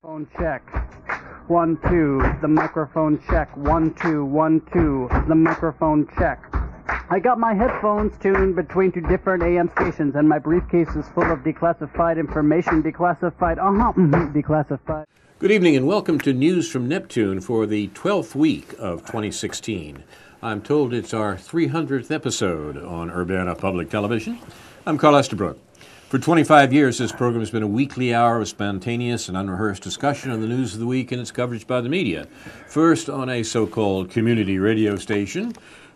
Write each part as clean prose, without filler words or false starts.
Phone check. 1, 2. The microphone check. 1, 2, 1, 2. The microphone check. I got my headphones tuned between two different AM stations, and my briefcase is full of declassified information. Declassified. Declassified. Good evening and welcome to News from Neptune for the 12th week of 2016. I'm told it's our 300th episode on Urbana Public Television. I'm Carl Estabrook. For 25 years, this program has been a weekly hour of spontaneous and unrehearsed discussion on the news of the week and its coverage by the media. First on a so-called community radio station,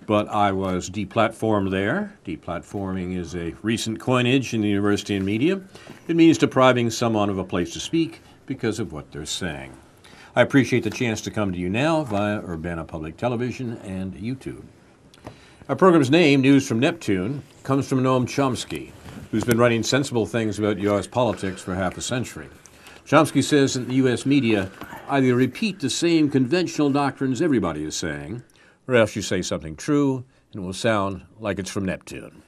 but I was deplatformed there. Deplatforming is a recent coinage in the university and media. It means depriving someone of a place to speak because of what they're saying. I appreciate the chance to come to you now via Urbana Public Television and YouTube. Our program's name, News from Neptune, comes from Noam Chomsky, who's been writing sensible things about U.S. politics for half a century. Chomsky says that the U.S. media either repeat the same conventional doctrines everybody is saying, or else you say something true and it will sound like it's from Neptune.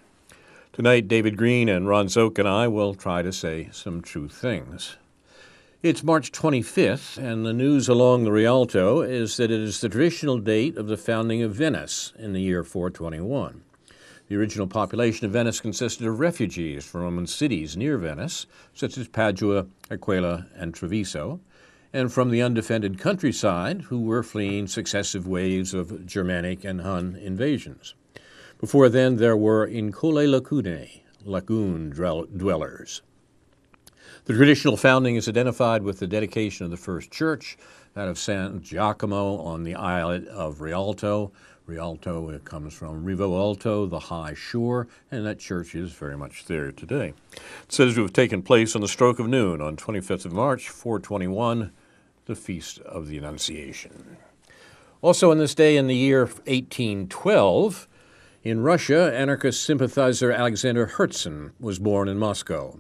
Tonight, David Green and Ron Zook and I will try to say some true things. It's March 25th, and the news along the Rialto is that it is the traditional date of the founding of Venice in the year 421. The original population of Venice consisted of refugees from Roman cities near Venice, such as Padua, Aquila, and Treviso, and from the undefended countryside who were fleeing successive waves of Germanic and Hun invasions. Before then, there were Incolae Lacunae, lagoon dwellers. The traditional founding is identified with the dedication of the first church, that of San Giacomo on the islet of Rialto. Rialto comes from Rivo Alto, the high shore, and that church is very much there today. It says to have taken place on the stroke of noon on 25th of March, 421, the Feast of the Annunciation. Also on this day in the year 1812, in Russia, anarchist sympathizer Alexander Herzen was born in Moscow.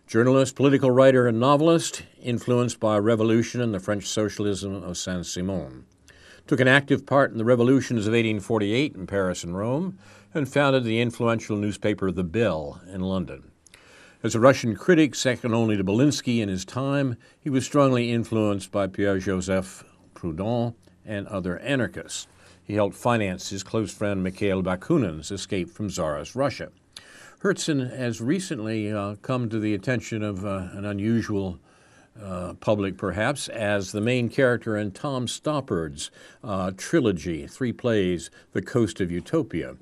Journalist, political writer, and novelist, influenced by revolution and the French socialism of Saint-Simon. Took an active part in the revolutions of 1848 in Paris and Rome, and founded the influential newspaper The Bell in London. As a Russian critic, second only to Belinsky in his time, he was strongly influenced by Pierre-Joseph Proudhon and other anarchists. He helped finance his close friend Mikhail Bakunin's escape from Tsarist Russia. Herzen has recently come to the attention of an unusual public, perhaps, as the main character in Tom Stoppard's trilogy, 3 plays, The Coast of Utopia.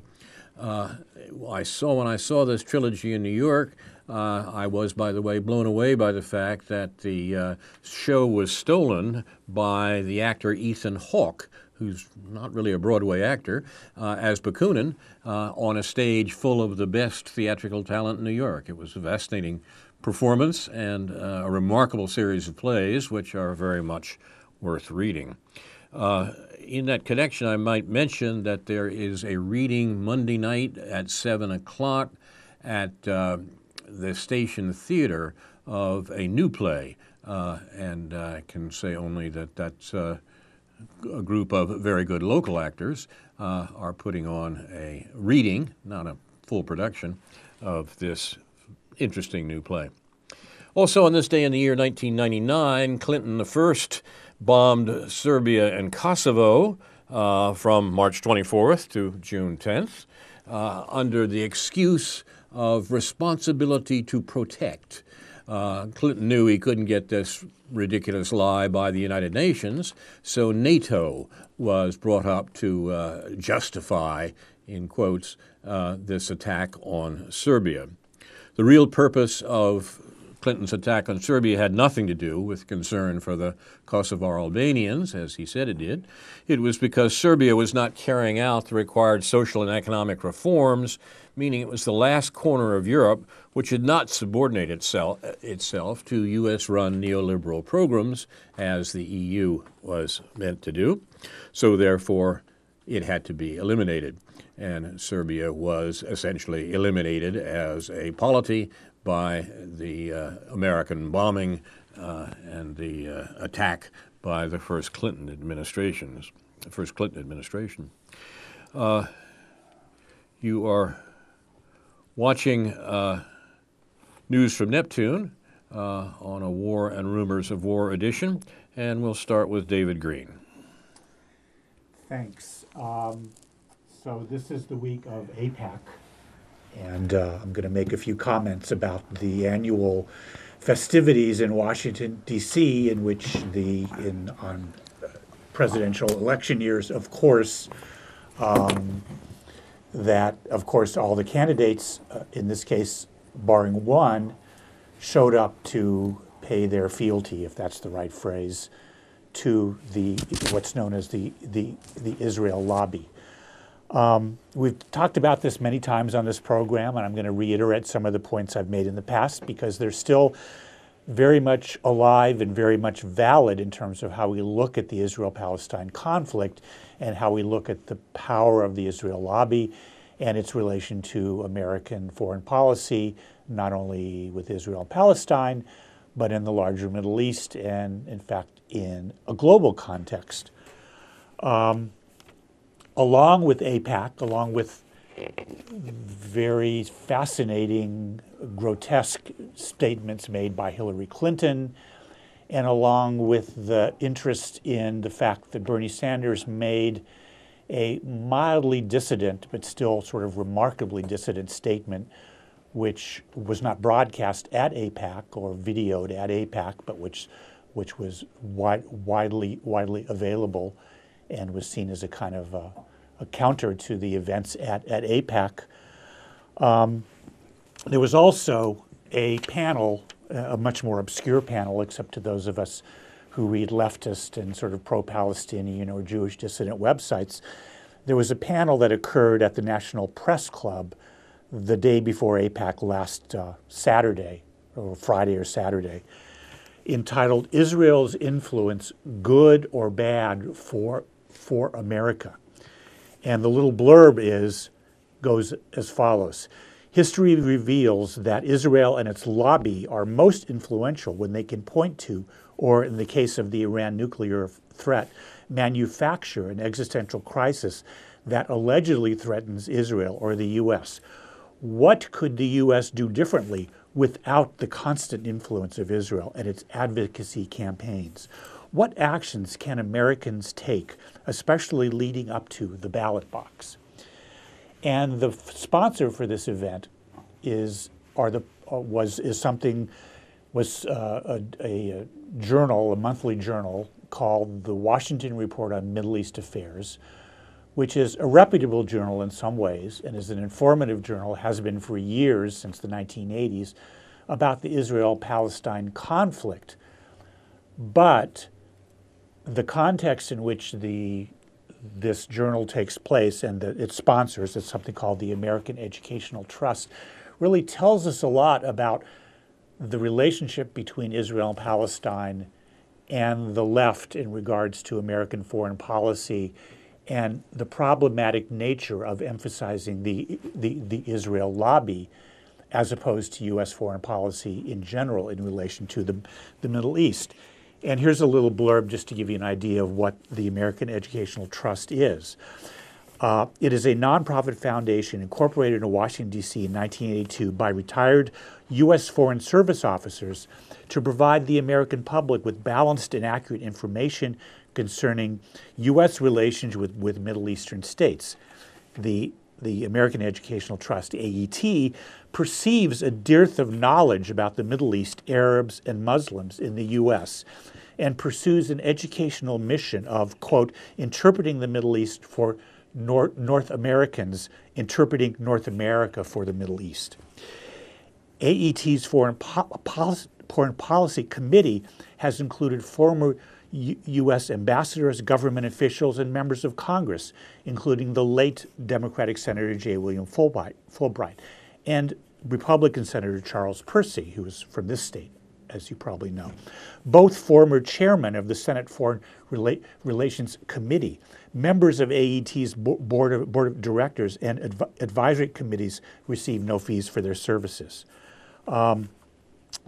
When I saw this trilogy in New York, I was, by the way, blown away by the fact that the show was stolen by the actor Ethan Hawke, who's not really a Broadway actor, as Bakunin, on a stage full of the best theatrical talent in New York. It was a fascinating performance and a remarkable series of plays, which are very much worth reading. In that connection, I might mention that there is a reading Monday night at 7 o'clock at the Station Theater of a new play, and I can say only that that's a group of very good local actors are putting on a reading, not a full production, of this interesting new play. Also on this day in the year 1999, Clinton I bombed Serbia and Kosovo from March 24th to June 10th under the excuse of responsibility to protect. Clinton knew he couldn't get this ridiculous lie by the United Nations, so NATO was brought up to justify, in quotes, this attack on Serbia. The real purpose of Clinton's attack on Serbia had nothing to do with concern for the Kosovar Albanians, as he said it did. It was because Serbia was not carrying out the required social and economic reforms, meaning it was the last corner of Europe which had not subordinated itself to U.S.-run neoliberal programs, as the EU was meant to do. So therefore, it had to be eliminated. And Serbia was essentially eliminated as a polity by the American bombing and the attack by the first Clinton administration. You are watching News from Neptune. on a War and Rumors of War edition. And we'll start with David Green. Thanks. So this is the week of APAC, and I'm going to make a few comments about the annual festivities in Washington, D.C., in which on presidential election years, of course, that, of course, all the candidates, in this case, barring one, showed up to pay their fealty, if that's the right phrase, to what's known as the Israel lobby. We've talked about this many times on this program, and I'm going to reiterate some of the points I've made in the past because they're still very much alive and very much valid in terms of how we look at the Israel-Palestine conflict and how we look at the power of the Israel lobby and its relation to American foreign policy, not only with Israel and Palestine, but in the larger Middle East and, in fact, in a global context. Along with AIPAC, along with very fascinating, grotesque statements made by Hillary Clinton, and along with the interest in the fact that Bernie Sanders made a mildly dissident, but still sort of remarkably dissident statement, which was not broadcast at AIPAC or videoed at AIPAC, but which was widely available and was seen as a kind of a counter to the events at AIPAC. There was also a panel, a much more obscure panel, except to those of us who read leftist and sort of pro-Palestinian or Jewish dissident websites. There was a panel that occurred at the National Press Club the day before AIPAC last Saturday, or Friday or Saturday, entitled Israel's Influence, Good or Bad for America. And the little blurb goes as follows. History reveals that Israel and its lobby are most influential when they can point to, or in the case of the Iran nuclear threat, manufacture an existential crisis that allegedly threatens Israel or the U.S. What could the U.S. do differently without the constant influence of Israel and its advocacy campaigns? What actions can Americans take, especially leading up to the ballot box? And the sponsor for this event was a journal, a monthly journal called the Washington Report on Middle East Affairs, which is a reputable journal in some ways and is an informative journal, has been for years, since the 1980s, about the Israel-Palestine conflict. But the context in which this journal takes place and its sponsors, it's something called the American Educational Trust, really tells us a lot about the relationship between Israel and Palestine and the left in regards to American foreign policy and the problematic nature of emphasizing the Israel lobby as opposed to U.S. foreign policy in general in relation to the Middle East. And here's a little blurb just to give you an idea of what the American Educational Trust is. It is a nonprofit foundation incorporated in Washington, D.C. in 1982 by retired U.S. Foreign Service officers to provide the American public with balanced and accurate information concerning U.S. relations with Middle Eastern states. The American Educational Trust, AET, perceives a dearth of knowledge about the Middle East, Arabs, and Muslims in the U.S., and pursues an educational mission of, quote, interpreting the Middle East for North Americans, interpreting North America for the Middle East. AET's Foreign Policy Committee has included former U.S. ambassadors, government officials, and members of Congress, including the late Democratic Senator J. William Fulbright, and Republican Senator Charles Percy, who is from this state, as you probably know. Both former chairmen of the Senate Foreign Relations Committee, members of AET's board of directors and advisory committees receive no fees for their services.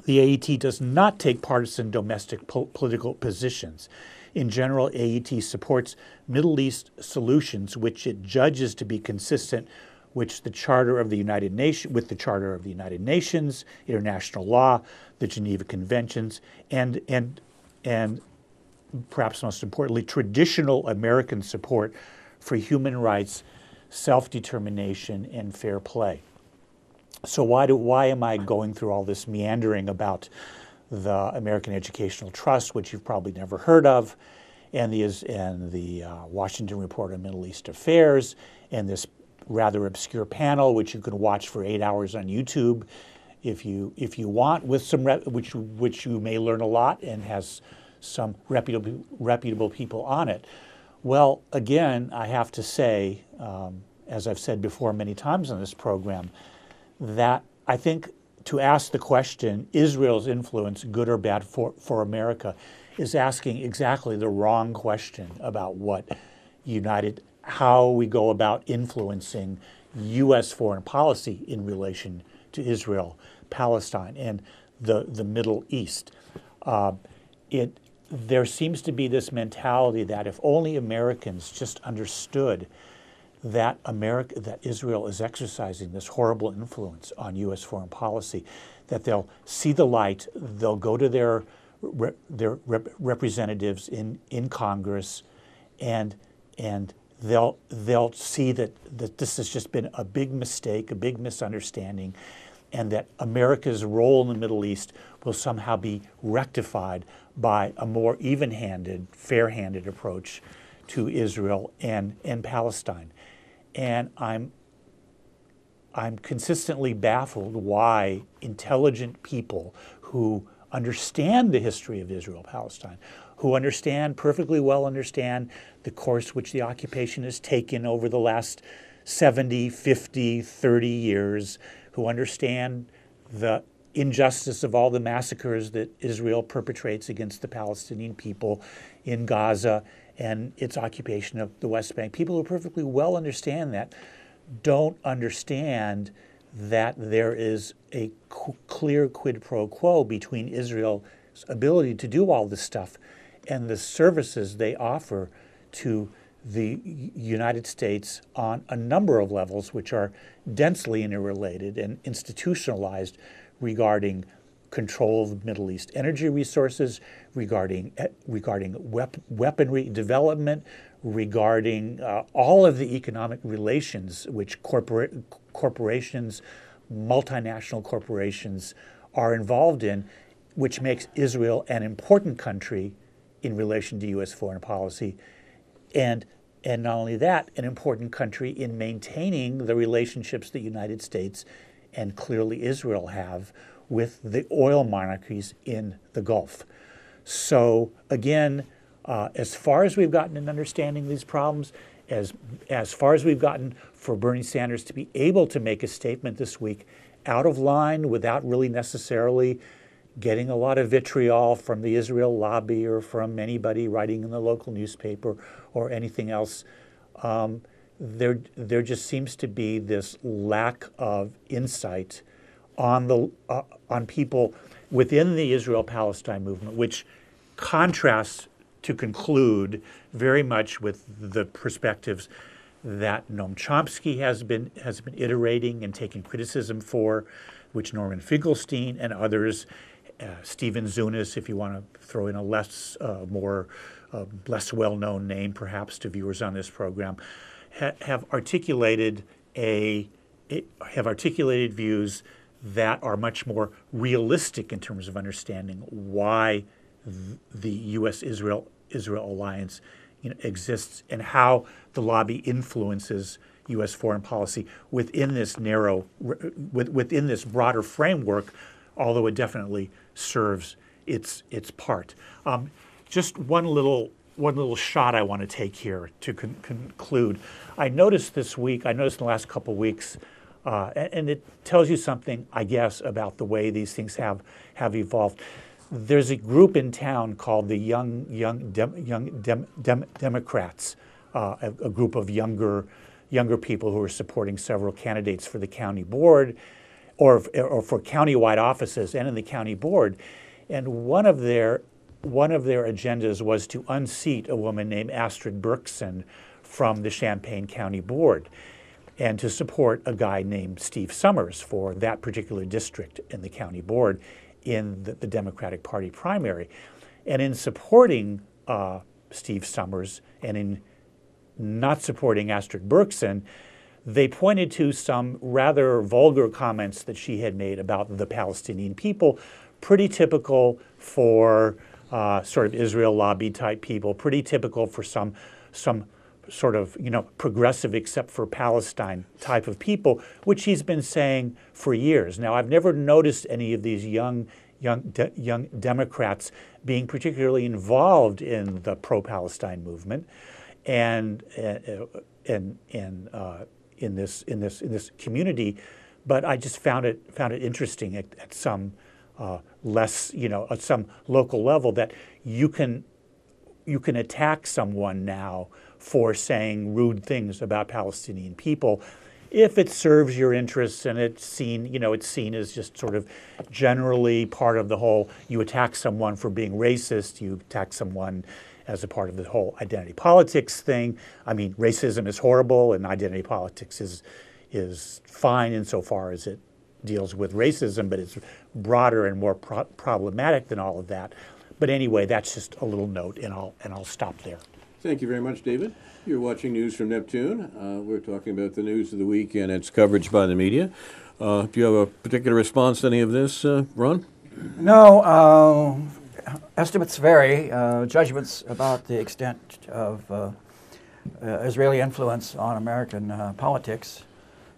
The AET does not take partisan domestic political positions. In general, AET supports Middle East solutions which it judges to be consistent which the Charter of the United Nations, with the Charter of the United Nations, international law, the Geneva Conventions, and perhaps most importantly, traditional American support for human rights, self-determination, and fair play. So why am I going through all this meandering about the American Educational Trust, which you've probably never heard of, and the Washington Report on Middle East Affairs, and this rather obscure panel, which you can watch for 8 hours on YouTube, if you want, with some which you may learn a lot and has some reputable people on it. Well, again, I have to say, as I've said before many times on this program, that I think to ask the question, Israel's influence good or bad for America, is asking exactly the wrong question about how we go about influencing U.S. foreign policy in relation to Israel, Palestine, and the Middle East. There seems to be this mentality that if only Americans just understood that Israel is exercising this horrible influence on U.S. foreign policy, that they'll see the light, they'll go to their representatives in Congress, and they'll see that this has just been a big mistake, a big misunderstanding, and that America's role in the Middle East will somehow be rectified by a more even-handed, fair-handed approach to Israel and Palestine. And I'm consistently baffled why intelligent people who understand the history of Israel-Palestine, who perfectly well understand the course which the occupation has taken over the last 70, 50, 30 years, who understand the injustice of all the massacres that Israel perpetrates against the Palestinian people in Gaza and its occupation of the West Bank. People who perfectly well understand that don't understand that there is a clear quid pro quo between Israel's ability to do all this stuff and the services they offer to the United States on a number of levels, which are densely interrelated and institutionalized, regarding control of Middle East energy resources, regarding weaponry development, regarding all of the economic relations which corporations, multinational corporations are involved in, which makes Israel an important country in relation to U.S. foreign policy, and not only that, an important country in maintaining the relationships the United States and clearly Israel have with the oil monarchies in the Gulf. So again, as far as we've gotten in understanding these problems, as far as we've gotten for Bernie Sanders to be able to make a statement this week out of line without really necessarily getting a lot of vitriol from the Israel lobby or from anybody writing in the local newspaper or anything else, there just seems to be this lack of insight on people within the Israel-Palestine movement, which contrasts, to conclude, very much with the perspectives that Noam Chomsky has been iterating and taking criticism for, which Norman Finkelstein and others, Stephen Zunis, if you want to throw in a less well-known name, perhaps, to viewers on this program, have articulated views that are much more realistic in terms of understanding why the U.S.-Israel alliance exists and how the lobby influences U.S. foreign policy within this within this broader framework, although it definitely serves its part. Just one little shot I want to take here to conclude. I noticed in the last couple of weeks, and it tells you something, I guess, about the way these things have evolved. There's a group in town called the Young Democrats, a group of younger people who are supporting several candidates for the county board, or for countywide offices and in the county board. And one of their agendas was to unseat a woman named Astrid Berkson from the Champaign County Board. and to support a guy named Steve Summers for that particular district in the county board in the Democratic Party primary. And in supporting Steve Summers and in not supporting Astrid Berkson, they pointed to some rather vulgar comments that she had made about the Palestinian people, pretty typical for sort of Israel lobby type people, pretty typical for some sort of, progressive except for Palestine type of people, which she's been saying for years. Now, I've never noticed any of these young Democrats being particularly involved in the pro-Palestine movement, and in this community, but I just found it interesting at some less, at some local level, that you can attack someone now for saying rude things about Palestinian people if it serves your interests, and it's seen as just sort of generally part of the whole. You attack someone for being racist, you attack someone as a part of the whole identity politics thing. I mean, racism is horrible, and identity politics is fine insofar as it deals with racism, but it's broader and more problematic than all of that. But anyway, that's just a little note, and I'll stop there. Thank you very much, David. You're watching News from Neptune. We're talking about the news of the week and its coverage by the media. Do you have a particular response to any of this, Ron? No. Estimates vary. Judgments about the extent of Israeli influence on American politics.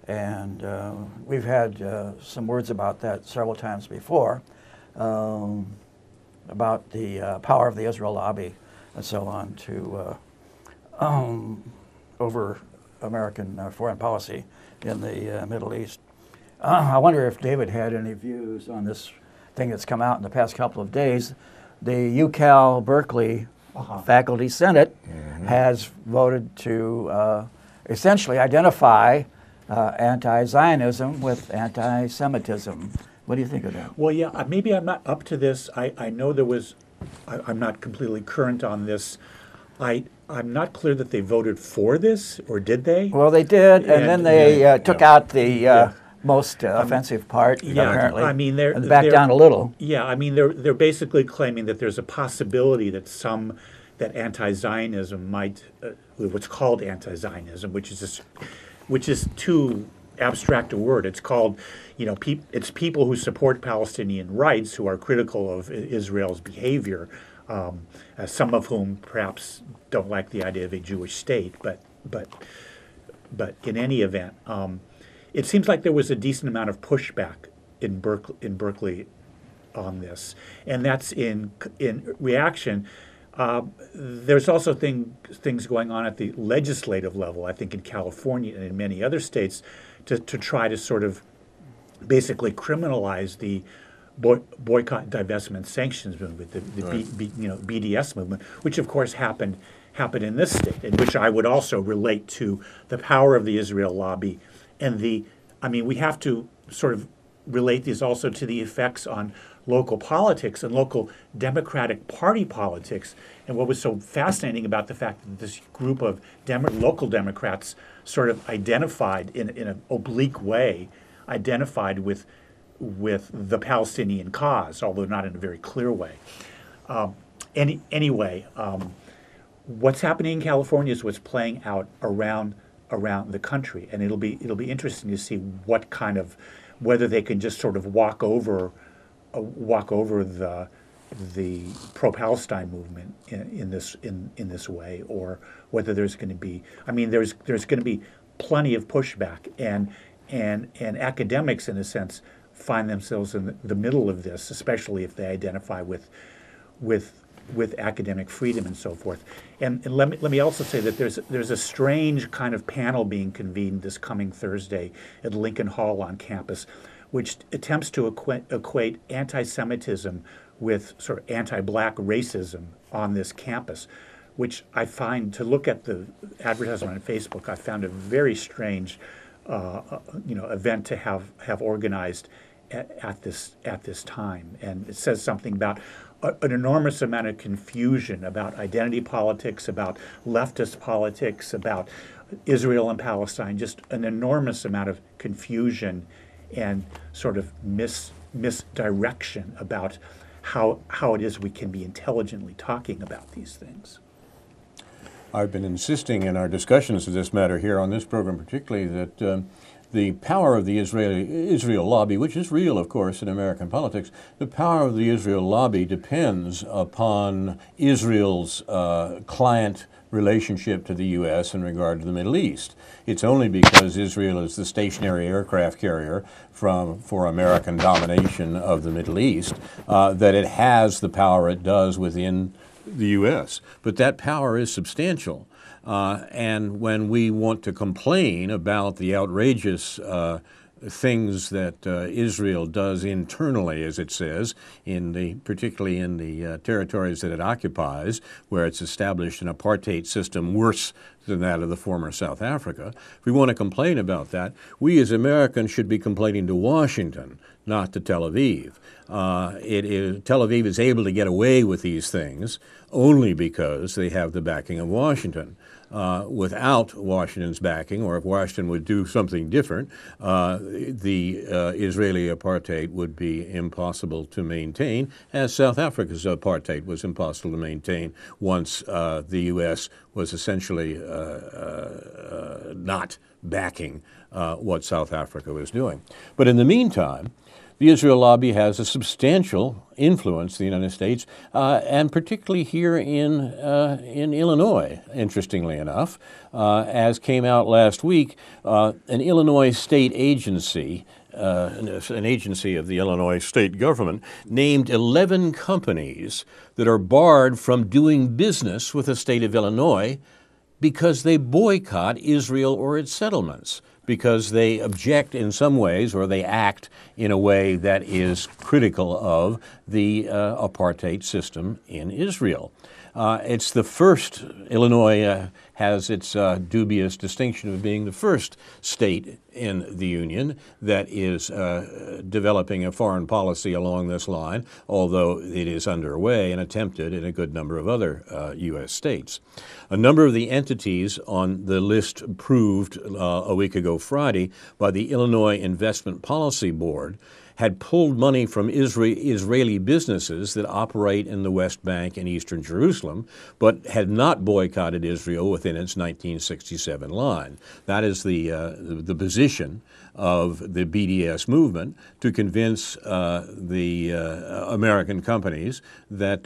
And we've had some words about that several times before, about the power of the Israel lobby and so on to over American foreign policy in the Middle East. I wonder if David had any views on this thing that's come out in the past couple of days. The UCal Berkeley Faculty Senate has voted to essentially identify anti-Zionism with anti-Semitism. What do you think of that? Well, yeah, maybe I'm not up to this. I know there was, I'm not completely current on this. I'm not clear that they voted for this, or did they? Well, they did, and then they took out the most offensive part, apparently. I mean, they're backed down a little. Yeah, I mean, they're basically claiming that there's a possibility that that anti-Zionism might, what's called anti-Zionism, which is too abstract a word. It's called, it's people who support Palestinian rights who are critical of Israel's behavior, some of whom perhaps don't like the idea of a Jewish state, but in any event, it seems like there was a decent amount of pushback in Berkeley on this, and that's in reaction. There's also things going on at the legislative level, I think in California and in many other states, to try to sort of basically criminalize the boycott, divestment, sanctions movement, the BDS movement, which of course happened in this state, and which I would also relate to the power of the Israel lobby, and we have to sort of relate these also to the effects on local politics and local Democratic Party politics. And what was so fascinating about the fact that this group of local Democrats sort of identified in an oblique way, identified with the Palestinian cause, although not in a very clear way. Anyway, what's happening in California is what's playing out around the country, and it'll be interesting to see what kind of, whether they can just sort of walk over the pro-Palestine movement in this way, or whether there's going to be, there's going to be plenty of pushback, and academics in a sense find themselves in the middle of this, especially if they identify with academic freedom and so forth. And let me also say that there's a strange kind of panel being convened this coming Thursday at Lincoln Hall on campus, which attempts to equate anti-Semitism with sort of anti-black racism on this campus, which I find, to look at the advertisement on Facebook, I found a very strange event to have organized at this time. And it says something about an enormous amount of confusion about identity politics, about leftist politics, about Israel and Palestine, just an enormous amount of confusion and sort of misdirection about how it is we can be intelligently talking about these things. I've been insisting in our discussions of this matter here on this program particularly that the power of the Israel lobby, which is real, of course, in American politics, the power of the Israel lobby depends upon Israel's client relationship to the U.S. in regard to the Middle East. It's only because Israel is the stationary aircraft carrier for American domination of the Middle East that it has the power it does within the U.S. But that power is substantial. And when we want to complain about the outrageous things that Israel does internally, as it says, particularly in the territories that it occupies, where it's established an apartheid system worse than that of the former South Africa. If we want to complain about that, we as Americans should be complaining to Washington, not to Tel Aviv. Tel Aviv is able to get away with these things only because they have the backing of Washington. Without Washington's backing, or if Washington would do something different, the Israeli apartheid would be impossible to maintain, as South Africa's apartheid was impossible to maintain once the U.S. was essentially not backing what South Africa was doing. But in the meantime, the Israel lobby has a substantial influence in the United States, and particularly here in Illinois, interestingly enough. As came out last week, an Illinois state agency, an agency of the Illinois state government, named 11 companies that are barred from doing business with the state of Illinois because they boycott Israel or its settlements, because they object in some ways or they act in a way that is critical of the apartheid system in Israel. It's the first, Illinois has its dubious distinction of being the first state in the Union that is developing a foreign policy along this line, although it is underway and attempted in a good number of other U.S. states. A number of the entities on the list approved a week ago Friday by the Illinois Investment Policy Board had pulled money from Israeli businesses that operate in the West Bank and Eastern Jerusalem, but had not boycotted Israel within its 1967 line. That is the position of the BDS movement to convince the American companies that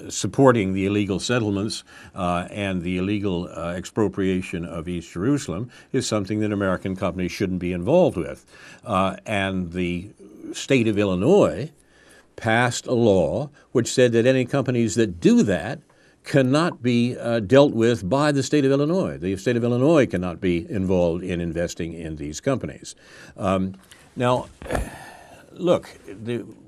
supporting the illegal settlements and the illegal expropriation of East Jerusalem is something that American companies shouldn't be involved with. And the state of Illinois passed a law which said that any companies that do that cannot be dealt with by the state of Illinois. The state of Illinois cannot be involved in investing in these companies. Now, look,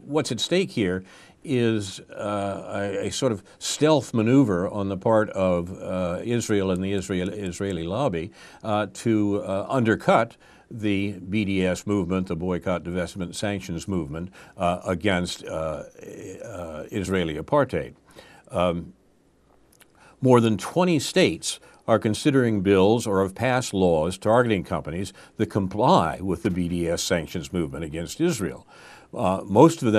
what's at stake here is a sort of stealth maneuver on the part of Israel and the Israeli lobby to undercut the BDS movement, the boycott, divestment, sanctions movement against Israeli apartheid. More than 20 states are considering bills or have passed laws targeting companies that comply with the BDS sanctions movement against Israel. Most of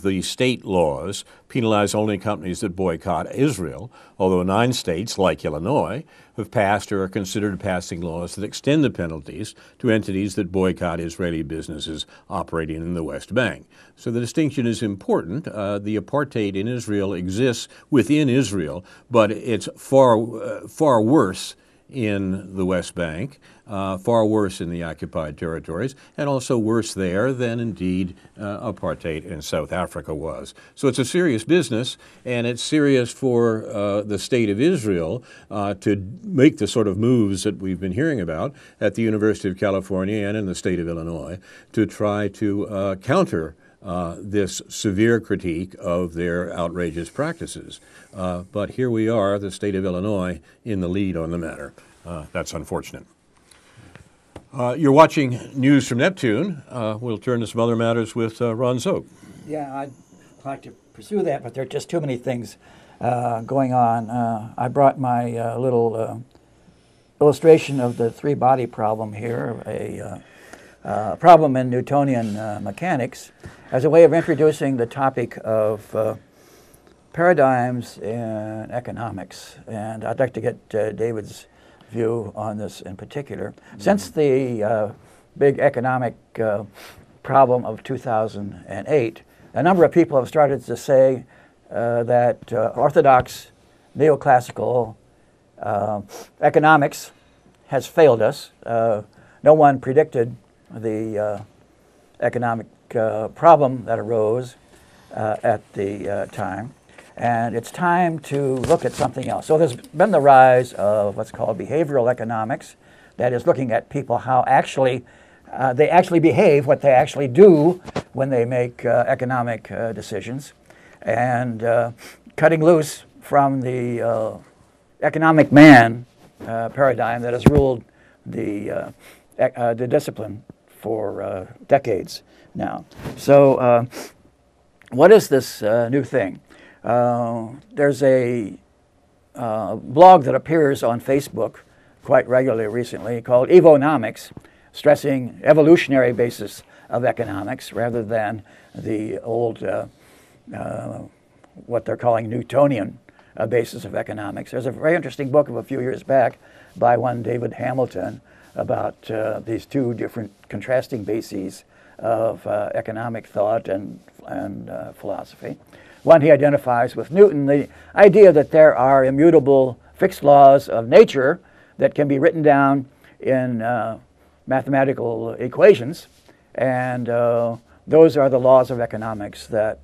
the state laws penalize only companies that boycott Israel, although 9 states, like Illinois, have passed or are considered passing laws that extend the penalties to entities that boycott Israeli businesses operating in the West Bank. So the distinction is important. The apartheid in Israel exists within Israel, but it's far worse in the West Bank, far worse in the occupied territories, and also worse there than indeed apartheid in South Africa was. So it's a serious business, and it's serious for the state of Israel to make the sort of moves that we've been hearing about at the University of California and in the state of Illinois to try to counter this severe critique of their outrageous practices. But here we are, the state of Illinois, in the lead on the matter. That's unfortunate. You're watching News from Neptune. We'll turn to some other matters with Ron Zook. Yeah, I'd like to pursue that, but there are just too many things going on. I brought my little illustration of the three-body problem here, a problem in Newtonian mechanics, as a way of introducing the topic of paradigms in economics. And I'd like to get David's view on this in particular. Since the big economic problem of 2008, a number of people have started to say that orthodox neoclassical economics has failed us. No one predicted the economic problem that arose at the time. And it's time to look at something else. So there's been the rise of what's called behavioral economics, that is looking at people, how actually they actually behave, what they actually do when they make economic decisions, and cutting loose from the economic man paradigm that has ruled the discipline for decades now. So what is this new thing? There's a blog that appears on Facebook quite regularly recently called Evonomics, stressing evolutionary basis of economics rather than the old, what they're calling Newtonian basis of economics. There's a very interesting book of a few years back by one David Hamilton about these two different contrasting bases of economic thought and philosophy. One he identifies with Newton, the idea that there are immutable fixed laws of nature that can be written down in mathematical equations, and those are the laws of economics that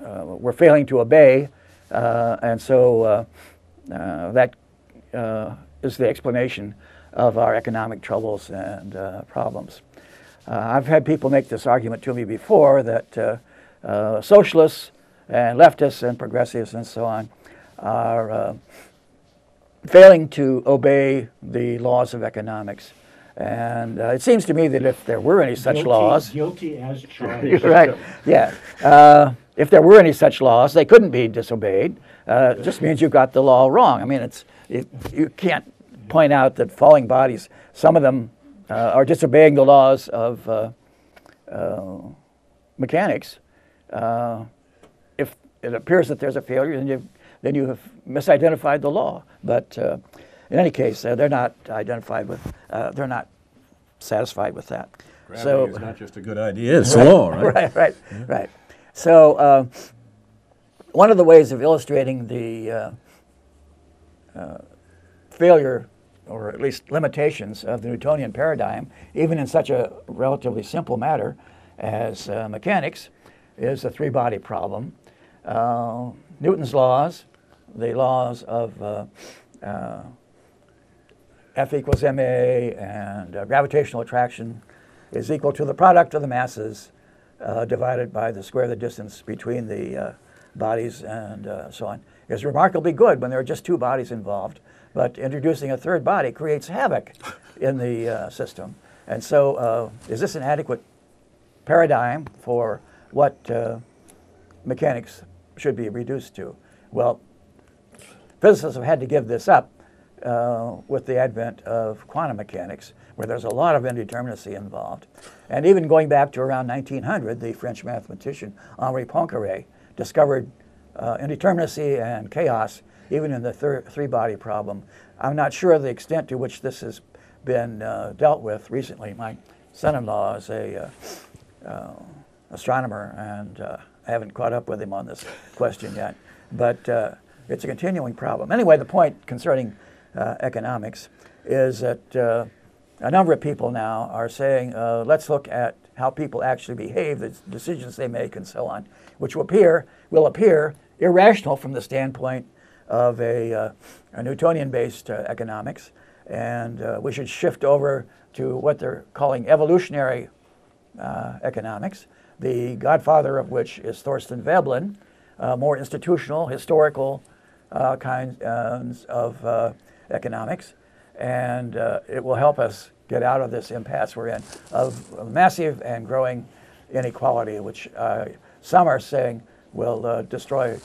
we're failing to obey, and so that is the explanation of our economic troubles and problems. I've had people make this argument to me before that socialists and leftists and progressives and so on are failing to obey the laws of economics. And it seems to me that if there were any such laws... Guilty as charged. Right, yeah. If there were any such laws, they couldn't be disobeyed. It just means you got the law wrong. I mean, you can't point out that falling bodies, some of them are disobeying the laws of mechanics. If it appears that there's a failure, then you have misidentified the law. But in any case, they're not identified with. They're not satisfied with that. Gravity is not just a good idea; it's a law, right? Right. So one of the ways of illustrating the failure, or at least limitations, of the Newtonian paradigm, even in such a relatively simple matter as mechanics, is the three-body problem. Newton's laws, the laws of F equals ma, and gravitational attraction is equal to the product of the masses divided by the square of the distance between the bodies and so on, is remarkably good when there are just two bodies involved. But introducing a third body creates havoc in the system. And so is this an adequate paradigm for what mechanics should be reduced to? Well, physicists have had to give this up with the advent of quantum mechanics, where there's a lot of indeterminacy involved. And even going back to around 1900, the French mathematician Henri Poincaré discovered indeterminacy and chaos even in the three-body problem. I'm not sure of the extent to which this has been dealt with recently. My son-in-law is a astronomer, and I haven't caught up with him on this question yet. But it's a continuing problem. Anyway, the point concerning economics is that a number of people now are saying, let's look at how people actually behave, the decisions they make, and so on, which will appear irrational from the standpoint of a Newtonian-based economics, and we should shift over to what they're calling evolutionary economics, the godfather of which is Thorstein Veblen, more institutional, historical kinds of economics, and it will help us get out of this impasse we're in of massive and growing inequality, which some are saying will destroy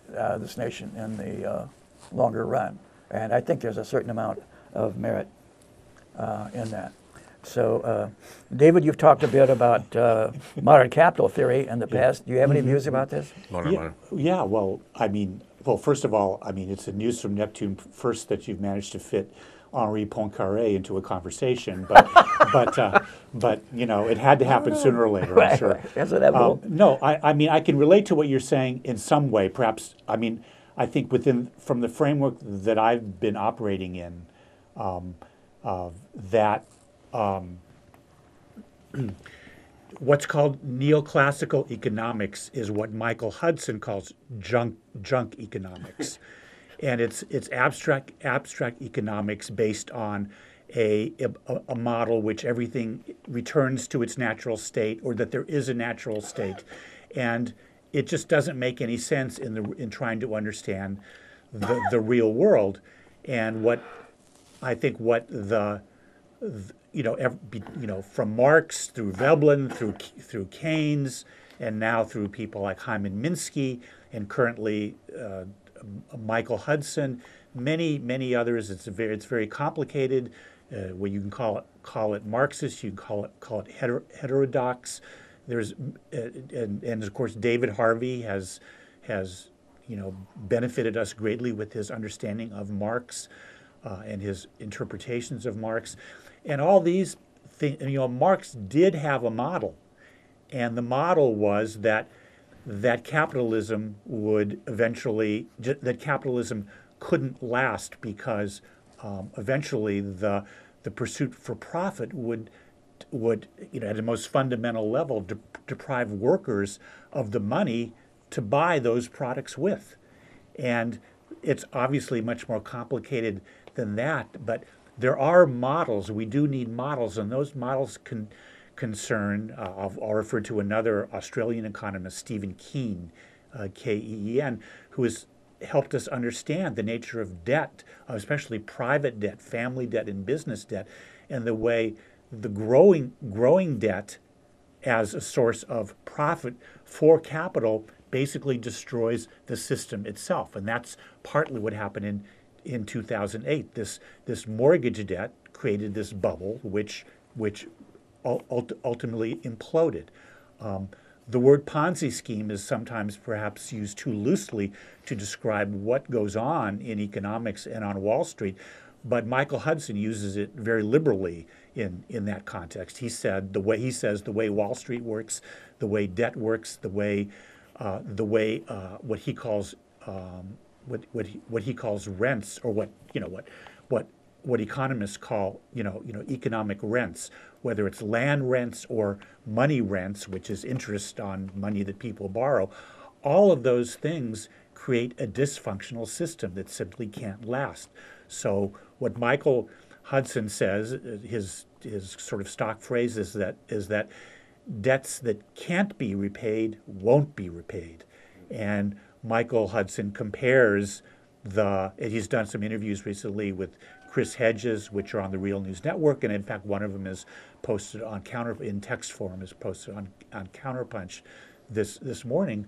this nation in the longer run. And I think there's a certain amount of merit in that. So, David, you've talked a bit about modern capital theory in the past. Do you have any views about this? Yeah, well, first of all, it's the news from Neptune first that you've managed to fit Henri Poincaré into a conversation, but it had to happen sooner or later, I'm sure. That's inevitable. No, I can relate to what you're saying in some way. Perhaps, I think from the framework that I've been operating in, that what's called neoclassical economics is what Michael Hudson calls junk economics. And it's abstract economics based on a model which everything returns to its natural state, or that there is a natural state, and it just doesn't make any sense in trying to understand the real world. And what I think from Marx through Veblen through Keynes, and now through people like Hyman Minsky, and currently Michael Hudson, many others. It's very complicated. Well, you can call it Marxist. You can call it heterodox. There's and of course David Harvey has benefited us greatly with his understanding of Marx and his interpretations of Marx, and all these things. Marx did have a model, and the model was that capitalism capitalism couldn't last because eventually the pursuit for profit would at the most fundamental level deprive workers of the money to buy those products with. And it's obviously much more complicated than that, but there are models. We do need models, and those models concern, I'll refer to another Australian economist, Stephen Keen, K-E-E-N, who has helped us understand the nature of debt, especially private debt, family debt, and business debt, and the way the growing debt as a source of profit for capital basically destroys the system itself. And that's partly what happened in 2008. This mortgage debt created this bubble, which ultimately imploded. The word Ponzi scheme is sometimes perhaps used too loosely to describe what goes on in economics and on Wall Street, but Michael Hudson uses it very liberally in that context. He says the way Wall Street works, the way debt works, the way what he calls rents, or what economists call economic rents, whether it's land rents or money rents, which is interest on money that people borrow. All of those things create a dysfunctional system that simply can't last. So what Michael Hudson says, his sort of stock phrase is that debts that can't be repaid won't be repaid. And Michael Hudson compares he's done some interviews recently with Chris Hedges, which are on the Real News Network, and in fact one of them is posted on in text form, is posted on Counterpunch this morning.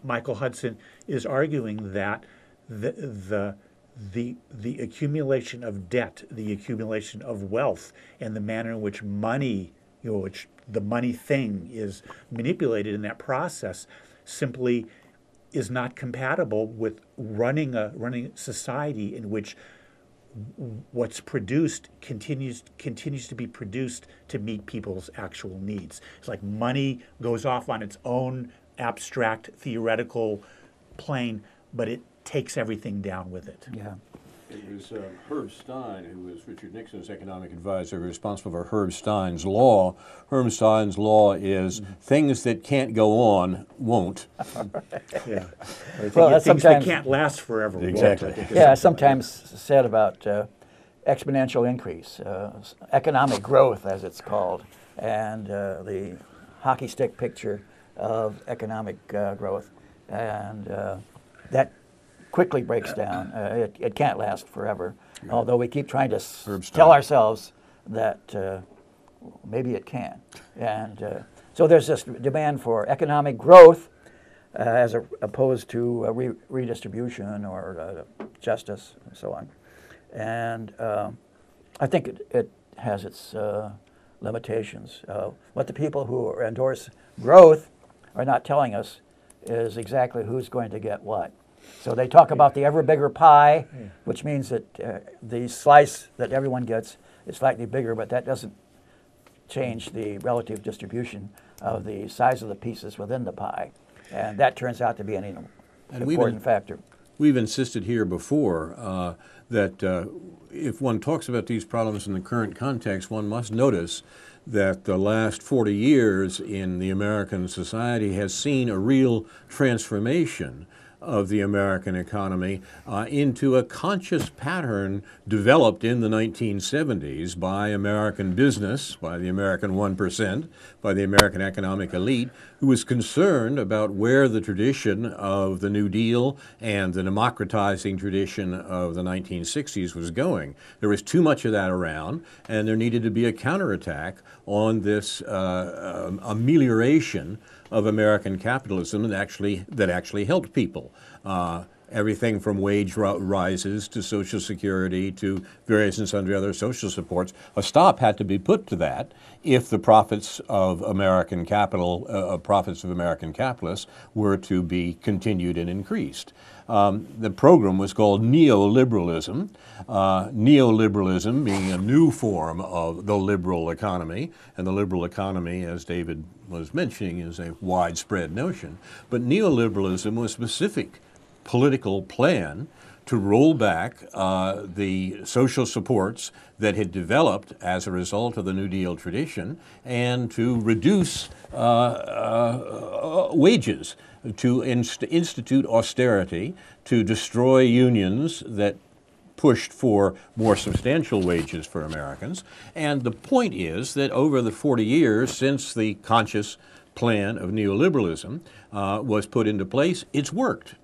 Michael Hudson is arguing that the accumulation of debt, the accumulation of wealth, and the manner in which money, which the money thing is manipulated in that process, simply is not compatible with running a society in which what's produced continues to be produced to meet people's actual needs. It's like money goes off on its own abstract theoretical plane, but it takes everything down with it. Yeah. It was Herb Stein, who was Richard Nixon's economic advisor, responsible for Herb Stein's law. Herb Stein's law is things that can't go on won't. Yeah. Well, things that can't last forever. Exactly. Yeah, sometimes said about exponential increase, economic growth, as it's called, and the hockey stick picture of economic growth, and that quickly breaks down. It can't last forever, although we keep trying to tell ourselves that maybe it can. And So there's this demand for economic growth as opposed to redistribution or justice and so on. And I think it has its limitations. What the people who endorse growth are not telling us is exactly who's going to get what. So they talk about the ever bigger pie, which means that the slice that everyone gets is slightly bigger, but that doesn't change the relative distribution of the size of the pieces within the pie. And that turns out to be an important factor. We've insisted here before that if one talks about these problems in the current context, one must notice that the last 40 years in the American society has seen a real transformation of the American economy into a conscious pattern developed in the 1970s by American business, by the American 1%, by the American economic elite, who was concerned about where the tradition of the New Deal and the democratizing tradition of the 1960s was going. There was too much of that around, and there needed to be a counterattack on this amelioration of American capitalism that actually helped people. Everything from wage rises to Social Security to various and sundry other social supports. A stop had to be put to that if the profits of American capital, profits of American capitalists were to be continued and increased. The program was called neoliberalism. Neoliberalism being a new form of the liberal economy, and the liberal economy, as David was mentioning, is a widespread notion. But neoliberalism was a specific political plan to roll back the social supports that had developed as a result of the New Deal tradition and to reduce wages, to institute austerity, to destroy unions that pushed for more substantial wages for Americans. And the point is that over the 40 years since the conscious plan of neoliberalism was put into place, it's worked.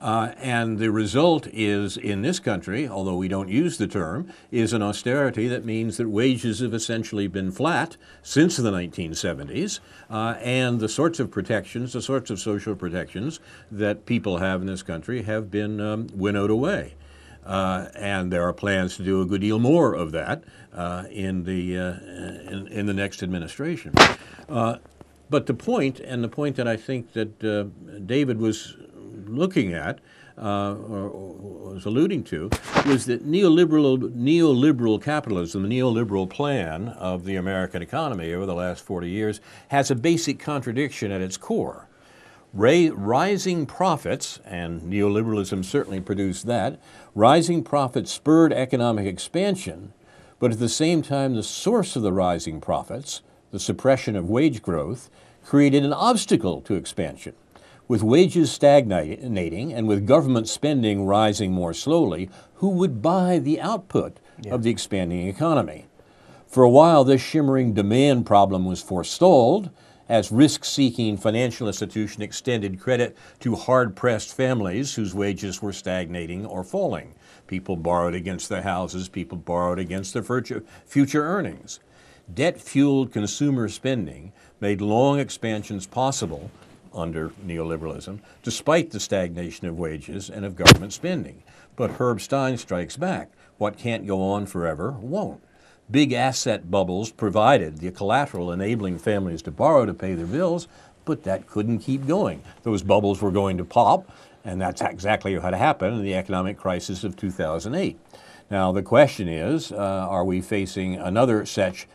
And the result is, in this country, although we don't use the term, is an austerity that means that wages have essentially been flat since the 1970s, and the sorts of protections, the sorts of social protections that people have in this country have been winnowed away. And there are plans to do a good deal more of that in the next administration. But the point, and the point that I think that David was looking at, or was alluding to, was that neoliberal capitalism, the neoliberal plan of the American economy over the last 40 years, has a basic contradiction at its core. Rising profits, and neoliberalism certainly produced that, rising profits spurred economic expansion, but at the same time the source of the rising profits, the suppression of wage growth, created an obstacle to expansion. With wages stagnating and with government spending rising more slowly, who would buy the output of the expanding economy? For a while, this shimmering demand problem was forestalled as risk-seeking financial institutions extended credit to hard-pressed families whose wages were stagnating or falling. People borrowed against their houses, people borrowed against their future earnings. Debt-fueled consumer spending made long expansions possible under neoliberalism, despite the stagnation of wages and of government spending. But Herb Stein strikes back. What can't go on forever won't. Big asset bubbles provided the collateral enabling families to borrow to pay their bills, but that couldn't keep going. Those bubbles were going to pop, and that's exactly what happened in the economic crisis of 2008. Now, the question is, are we facing another such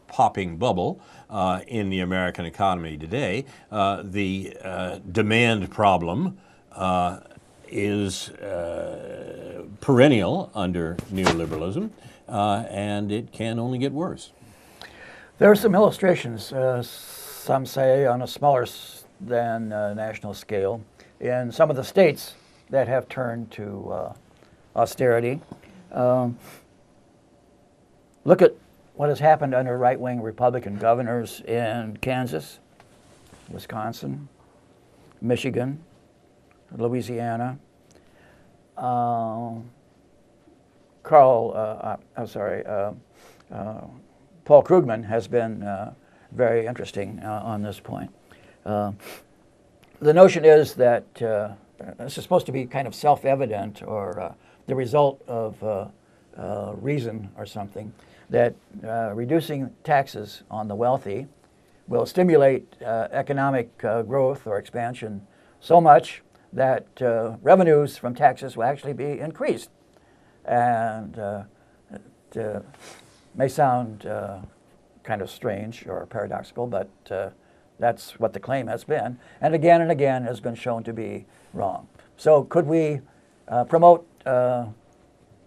popping bubble in the American economy today? The demand problem is perennial under neoliberalism, and it can only get worse. There are some illustrations, some say on a smaller than national scale, in some of the states that have turned to austerity. Look at what has happened under right-wing Republican governors in Kansas, Wisconsin, Michigan, Louisiana. Paul Krugman has been very interesting on this point. The notion is that this is supposed to be kind of self-evident or the result of reason or something, that reducing taxes on the wealthy will stimulate economic growth or expansion so much that revenues from taxes will actually be increased. And it may sound kind of strange or paradoxical, but that's what the claim has been. And again has been shown to be wrong. So could we promote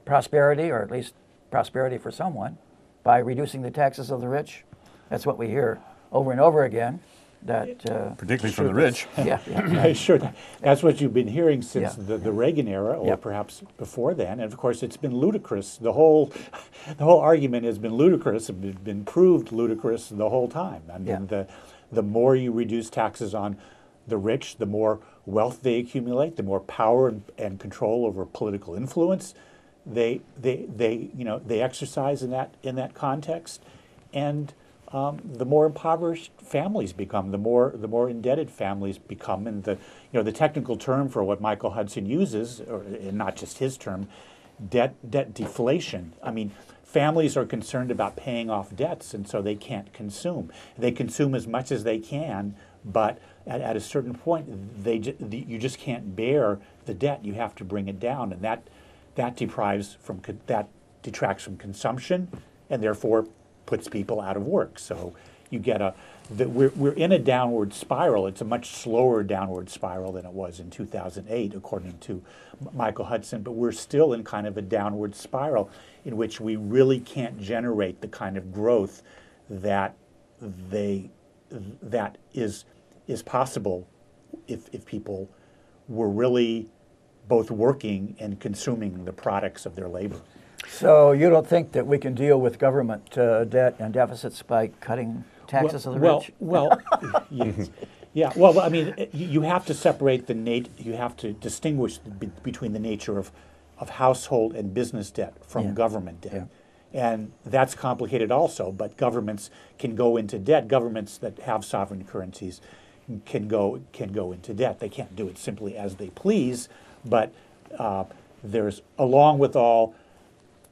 prosperity, or at least prosperity for someone, by reducing the taxes of the rich? That's what we hear over and over again. That particularly from the rich. Yeah, sure. That's what you've been hearing since Yeah. the Reagan era, or perhaps before then. And of course, it's been ludicrous. The whole argument has been ludicrous. It's been proved ludicrous the whole time. I mean, the more you reduce taxes on the rich, the more wealth they accumulate, the more power and control over political influence they exercise in that context, and the more impoverished families become, the more indebted families become, and the technical term for what Michael Hudson uses, and not just his term, debt deflation. I mean, families are concerned about paying off debts, and so they can't consume. They consume as much as they can, but at a certain point, you just can't bear the debt. You have to bring it down, and that detracts from consumption, and therefore puts people out of work. So you get we're in a downward spiral. It's a much slower downward spiral than it was in 2008, according to Michael Hudson, but we're still in kind of a downward spiral in which we really can't generate the kind of growth that is possible if people were really both working and consuming the products of their labor. So you don't think that we can deal with government debt and deficits by cutting taxes of the rich? Well, yes. Yeah. Well, I mean, you have to separate you have to distinguish between the nature of household and business debt from government debt. Yeah. And that's complicated also, but governments can go into debt. Governments that have sovereign currencies can go into debt. They can't do it simply as they please, but there's, along with all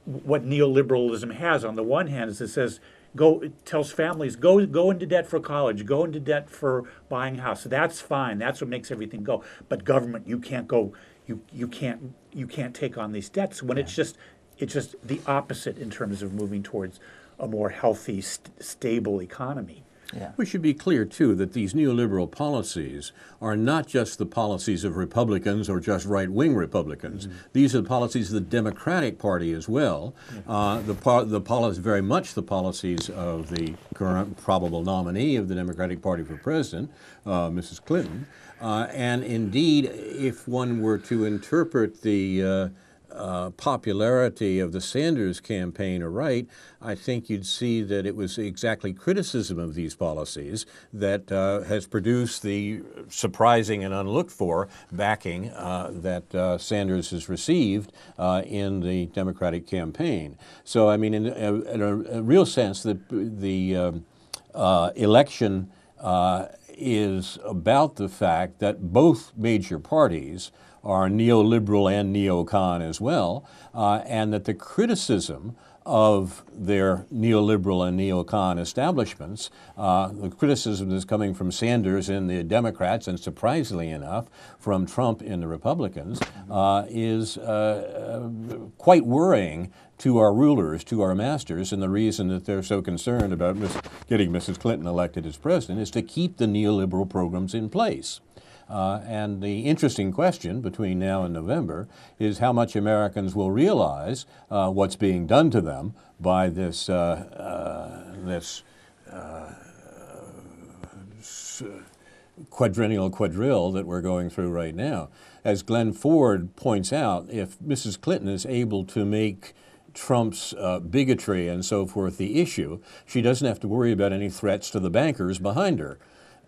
what neoliberalism has, on the one hand, is it says, it tells families, go into debt for college, go into debt for buying a house. That's fine. That's what makes everything go. But government, you can't go. You can't take on these debts when it's just the opposite in terms of moving towards a more healthy, stable economy. Yeah. We should be clear, too, that these neoliberal policies are not just the policies of Republicans or just right-wing Republicans. Mm-hmm. These are the policies of the Democratic Party as well. Mm-hmm. Very much the policies of the current probable nominee of the Democratic Party for president, Mrs. Clinton. And indeed, if one were to interpret the popularity of the Sanders campaign aright, I think you'd see that it was exactly criticism of these policies that has produced the surprising and unlooked for backing that Sanders has received in the Democratic campaign. So, I mean, in a real sense, the election is about the fact that both major parties are neoliberal and neocon as well, and that the criticism of their neoliberal and neocon establishments, the criticism that's coming from Sanders in the Democrats, and surprisingly enough, from Trump in the Republicans, is quite worrying to our rulers, to our masters, and the reason that they're so concerned about getting Mrs. Clinton elected as president is to keep the neoliberal programs in place. And the interesting question between now and November is how much Americans will realize what's being done to them by this quadrennial quadrille that we're going through right now. As Glenn Ford points out, if Mrs. Clinton is able to make Trump's bigotry and so forth the issue, she doesn't have to worry about any threats to the bankers behind her.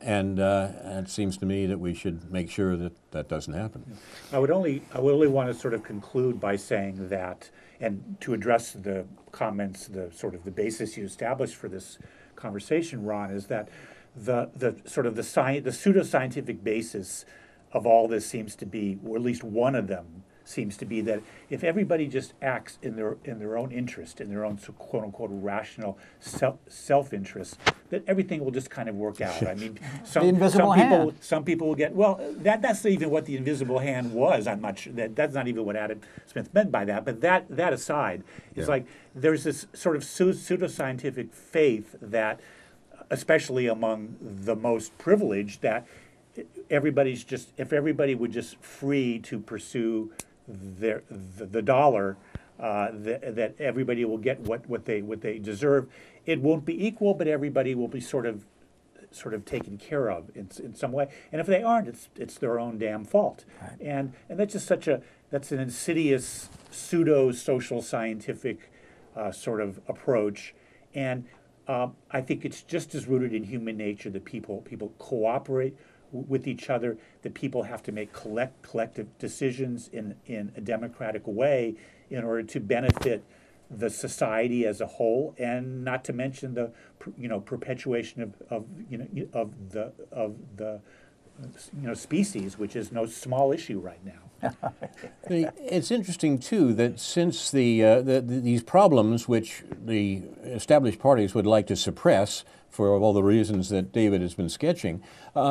And it seems to me that we should make sure that that doesn't happen. I would only want to sort of conclude by saying that, and to address the comments, the sort of the basis you established for this conversation, Ron, is that the sort of the pseudoscientific basis of all this seems to be, or at least one of them seems to be, that if everybody just acts in their own interest, in their own quote unquote rational self-interest, that everything will just kind of work out. I mean, some people will get, well, that's not even what the invisible hand was. I'm not sure that's not even what Adam Smith meant by that. But that aside, it's like there's this sort of pseudoscientific faith that, especially among the most privileged, that if everybody would just free to pursue the dollar, that everybody will get what they deserve. It won't be equal, but everybody will be sort of taken care of in some way. And if they aren't, it's their own damn fault. Right. And that's just that's an insidious pseudo social scientific sort of approach. And I think it's just as rooted in human nature that people cooperate with each other, that people have to make collective decisions in a democratic way in order to benefit the society as a whole, and not to mention the perpetuation of the species, which is no small issue right now. It's interesting too that since these problems, which the established parties would like to suppress for all the reasons that David has been sketching,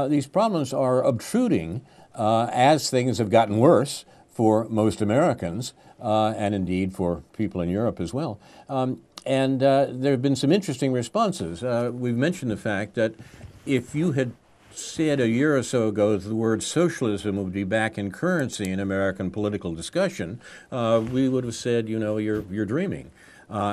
these problems are obtruding as things have gotten worse for most Americans, and indeed for people in Europe as well. And there have been some interesting responses. We've mentioned the fact that if you had said a year or so ago that the word socialism would be back in currency in American political discussion, we would have said, you're dreaming.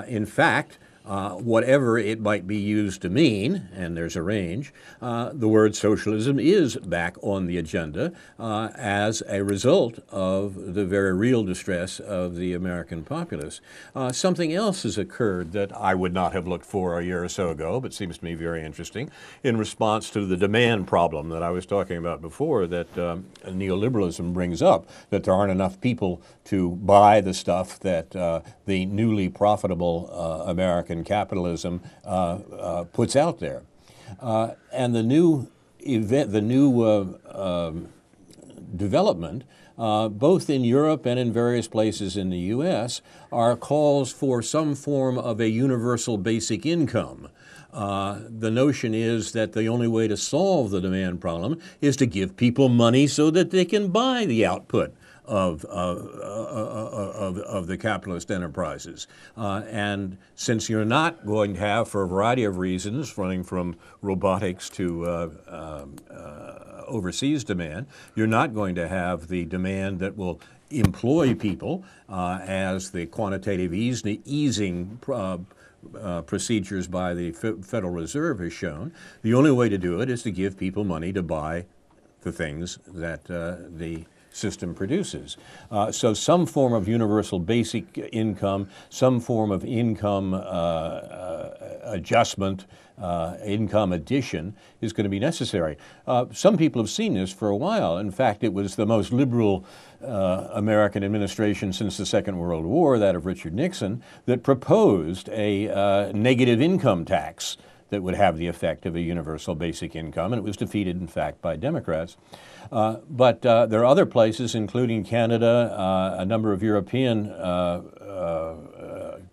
In fact, whatever it might be used to mean, and there's a range, the word socialism is back on the agenda as a result of the very real distress of the American populace. Something else has occurred that I would not have looked for a year or so ago, but seems to me very interesting, in response to the demand problem that I was talking about before, that neoliberalism brings up, that there aren't enough people to buy the stuff that the newly profitable American capitalism puts out there. And the new development, both in Europe and in various places in the U.S., are calls for some form of a universal basic income. The notion is that the only way to solve the demand problem is to give people money so that they can buy the output of the capitalist enterprises. And since you're not going to have, for a variety of reasons, running from robotics to overseas demand, you're not going to have the demand that will employ people as the quantitative easing procedures by the Federal Reserve has shown. The only way to do it is to give people money to buy the things that the system produces. So some form of universal basic income, some form of income adjustment, income addition is going to be necessary. Some people have seen this for a while. In fact, it was the most liberal American administration since the Second World War, that of Richard Nixon, that proposed a negative income tax that would have the effect of a universal basic income, and it was defeated, in fact, by Democrats. But there are other places, including Canada, a number of European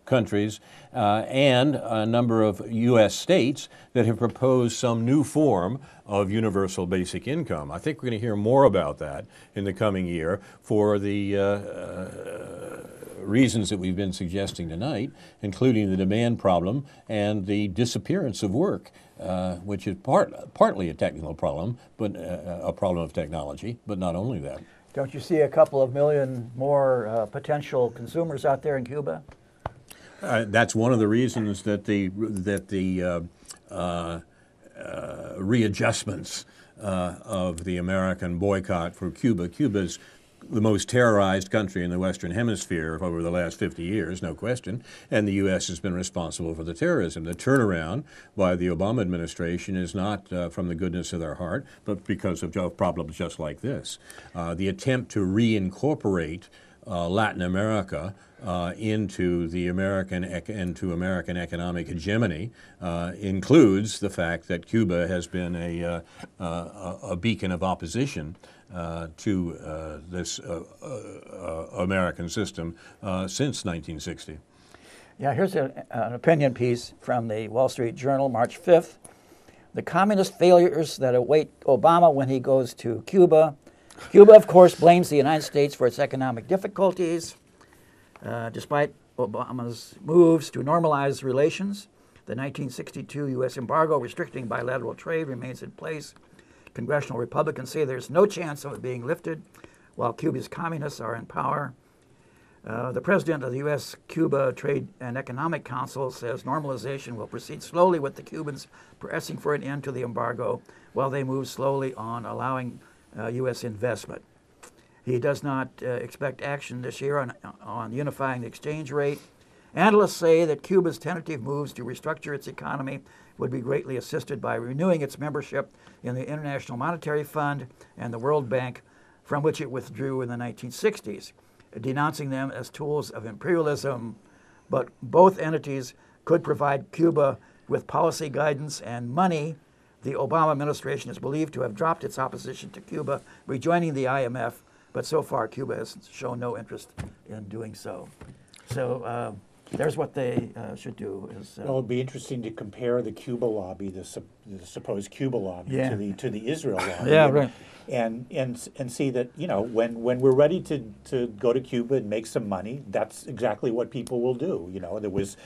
countries, and a number of U.S. states that have proposed some new form of universal basic income. I think we're going to hear more about that in the coming year for the reasons that we've been suggesting tonight, including the demand problem and the disappearance of work, which is partly a technical problem, but a problem of technology, but not only that. Don't you see a couple of million more potential consumers out there in Cuba? That's one of the reasons that the readjustments of the American boycott for Cuba. Cuba's the most terrorized country in the Western Hemisphere over the last 50 years, no question, and the U.S. has been responsible for the terrorism. The turnaround by the Obama administration is not from the goodness of their heart, but because of problems just like this. The attempt to reincorporate Latin America into American economic hegemony includes the fact that Cuba has been a beacon of opposition to this American system since 1960. Yeah, here's an opinion piece from the Wall Street Journal, March 5th. The communist failures that await Obama when he goes to Cuba. Cuba, of course, blames the United States for its economic difficulties. Despite Obama's moves to normalize relations, the 1962 U.S. embargo restricting bilateral trade remains in place. Congressional Republicans say there's no chance of it being lifted while Cuba's communists are in power. The president of the U.S.-Cuba Trade and Economic Council says normalization will proceed slowly, with the Cubans pressing for an end to the embargo while they move slowly on allowing U.S. investment. He does not expect action this year on unifying the exchange rate. Analysts say that Cuba's tentative moves to restructure its economy would be greatly assisted by renewing its membership in the International Monetary Fund and the World Bank, from which it withdrew in the 1960s, denouncing them as tools of imperialism. But both entities could provide Cuba with policy guidance and money. The Obama administration is believed to have dropped its opposition to Cuba rejoining the IMF, but so far Cuba has shown no interest in doing so. So there's what they should do. Well, it'd be interesting to compare the Cuba lobby, the supposed Cuba lobby, to the Israel lobby. Yeah, right. And see that, you know, when we're ready to go to Cuba and make some money, that's exactly what people will do. You know, it was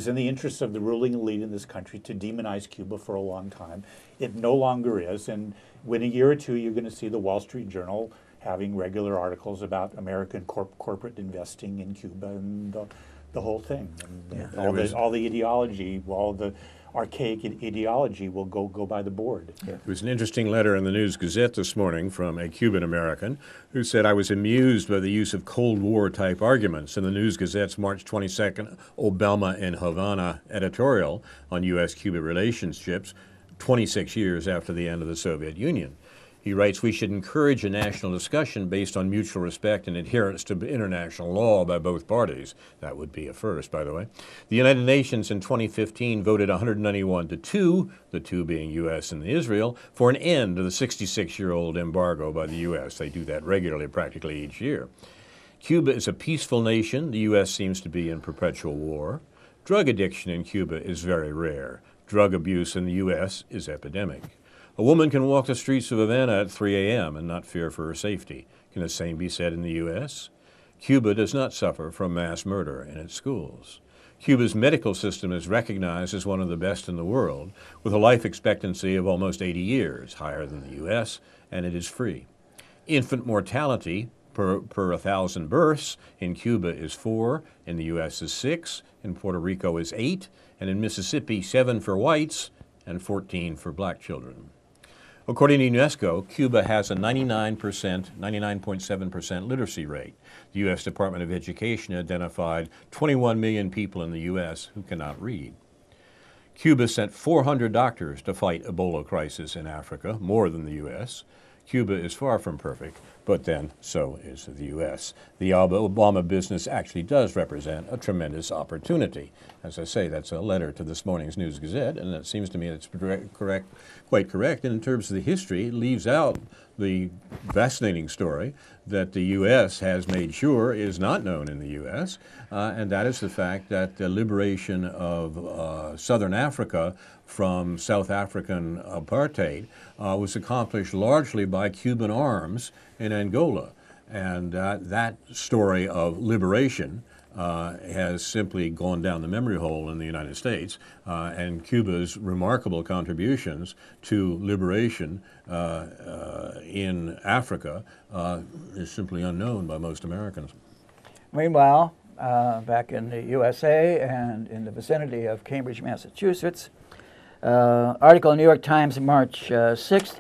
in the interest of the ruling elite in this country to demonize Cuba for a long time. It no longer is, and within a year or two, you're going to see the Wall Street Journal having regular articles about American corporate investing in Cuba and the whole thing. And all the ideology, all the archaic ideology will go by the board. Yeah. There was an interesting letter in the News Gazette this morning from a Cuban American who said, "I was amused by the use of Cold War type arguments." In the News Gazette's March 22nd Obama in Havana editorial on U.S.-Cuba relationships, 26 years after the end of the Soviet Union. He writes, "We should encourage a national discussion based on mutual respect and adherence to international law by both parties." That would be a first, by the way. The United Nations in 2015 voted 191 to 2, the 2 being U.S. and Israel, for an end to the 66-year-old embargo by the U.S. They do that regularly, practically each year. Cuba is a peaceful nation. The U.S. seems to be in perpetual war. Drug addiction in Cuba is very rare. Drug abuse in the U.S. is epidemic. A woman can walk the streets of Havana at 3 a.m. and not fear for her safety. Can the same be said in the U.S.? Cuba does not suffer from mass murder in its schools. Cuba's medical system is recognized as one of the best in the world, with a life expectancy of almost 80 years, higher than the U.S., and it is free. Infant mortality per 1,000 births in Cuba is 4, in the U.S. is 6, in Puerto Rico is 8, and in Mississippi 7 for whites and 14 for black children. According to UNESCO, Cuba has a 99.7% literacy rate. The U.S. Department of Education identified 21 million people in the U.S. who cannot read. Cuba sent 400 doctors to fight Ebola crisis in Africa, more than the U.S. Cuba is far from perfect, but then so is the U.S. The Obama business actually does represent a tremendous opportunity. As I say, that's a letter to this morning's News Gazette, and it seems to me it's quite correct. And in terms of the history, it leaves out the fascinating story that the U.S. has made sure is not known in the U.S., and that is the fact that the liberation of southern Africa from South African apartheid was accomplished largely by Cuban arms in Angola. And that story of liberation has simply gone down the memory hole in the United States, and Cuba's remarkable contributions to liberation in Africa is simply unknown by most Americans. Meanwhile, back in the USA and in the vicinity of Cambridge, Massachusetts, article in the New York Times, March 6th,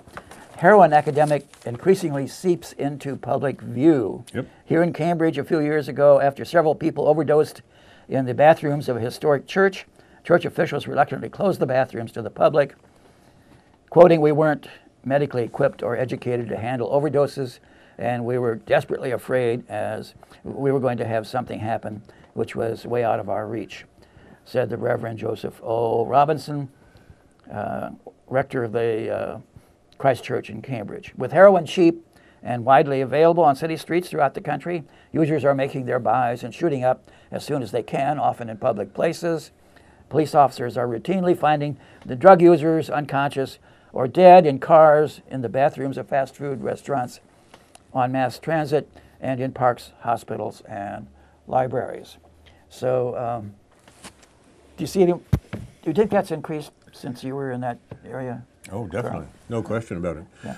heroin epidemic increasingly seeps into public view. Yep. Here in Cambridge a few years ago, after several people overdosed in the bathrooms of a historic church, church officials reluctantly closed the bathrooms to the public, quoting, "We weren't medically equipped or educated to handle overdoses, and we were desperately afraid as we were going to have something happen which was way out of our reach," said the Reverend Joseph O. Robinson, rector of the Christ Church in Cambridge. With heroin cheap and widely available on city streets throughout the country, users are making their buys and shooting up as soon as they can, often in public places. Police officers are routinely finding the drug users unconscious or dead in cars, in the bathrooms of fast food restaurants, on mass transit, and in parks, hospitals, and libraries. So, do you think that's increased since you were in that area? Oh, definitely. No question about it. Yeah.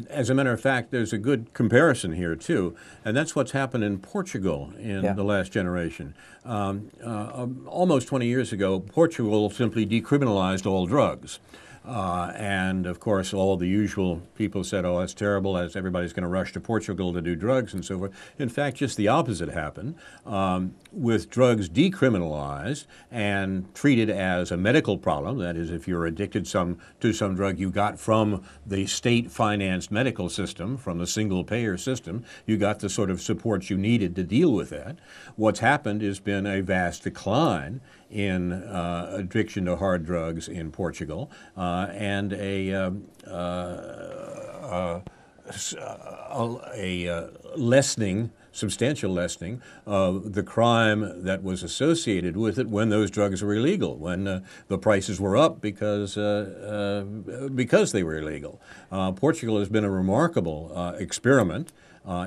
As a matter of fact, there's a good comparison here, too, and that's what's happened in Portugal in the last generation. Almost 20 years ago, Portugal simply decriminalized all drugs. And, of course, all the usual people said, oh, that's terrible, as everybody's going to rush to Portugal to do drugs and so forth. In fact, just the opposite happened. With drugs decriminalized and treated as a medical problem, that is, if you're addicted to some drug you got from the state-financed medical system, from the single-payer system, you got the sort of support you needed to deal with that. What's happened has been a vast decline in addiction to hard drugs in Portugal, and a lessening, substantial lessening of the crime that was associated with it when those drugs were illegal, when the prices were up because they were illegal. Portugal has been a remarkable experiment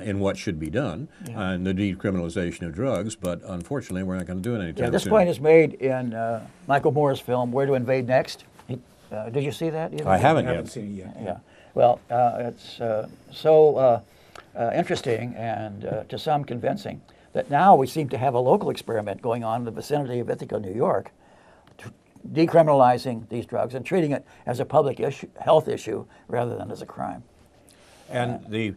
in what should be done, and the decriminalization of drugs, but unfortunately we're not going to do it anytime soon. This point is made in Michael Moore's film, Where to Invade Next. Did you see that? I haven't I haven't yet. seen it yet. Yeah. Well, it's so interesting and to some convincing that now we seem to have a local experiment going on in the vicinity of Ithaca, New York, decriminalizing these drugs and treating it as a public health issue rather than as a crime. And the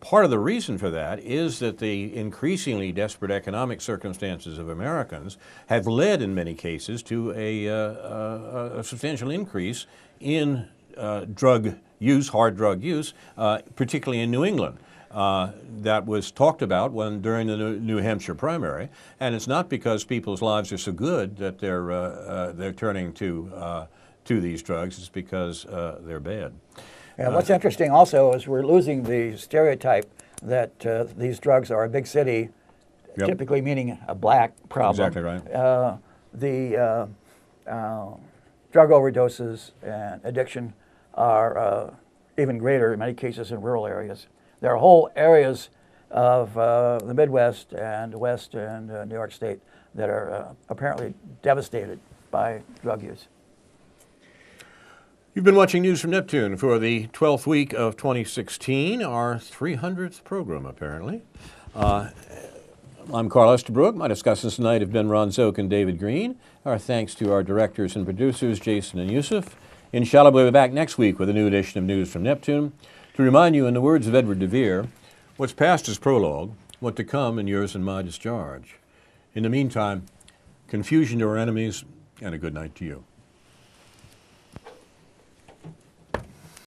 part of the reason for that is that the increasingly desperate economic circumstances of Americans have led, in many cases, to a substantial increase in drug use, hard drug use, particularly in New England. That was talked about during the New Hampshire primary, and it's not because people's lives are so good that they're turning to these drugs. It's because they're bad. And what's interesting also is we're losing the stereotype that these drugs are a big city, typically meaning a black problem. Exactly right. The drug overdoses and addiction are even greater in many cases in rural areas. There are whole areas of the Midwest and West and New York State that are apparently devastated by drug use. You've been watching News from Neptune for the 12th week of 2016, our 300th program, apparently. I'm Carl Estabrook. My discussants tonight have been Ron Zook and David Green. Our thanks to our directors and producers, Jason and Yusuf. Inshallah, we'll be back next week with a new edition of News from Neptune. To remind you, in the words of Edward de Vere, what's past is prologue, what to come in yours and my discharge. In the meantime, confusion to our enemies, and a good night to you.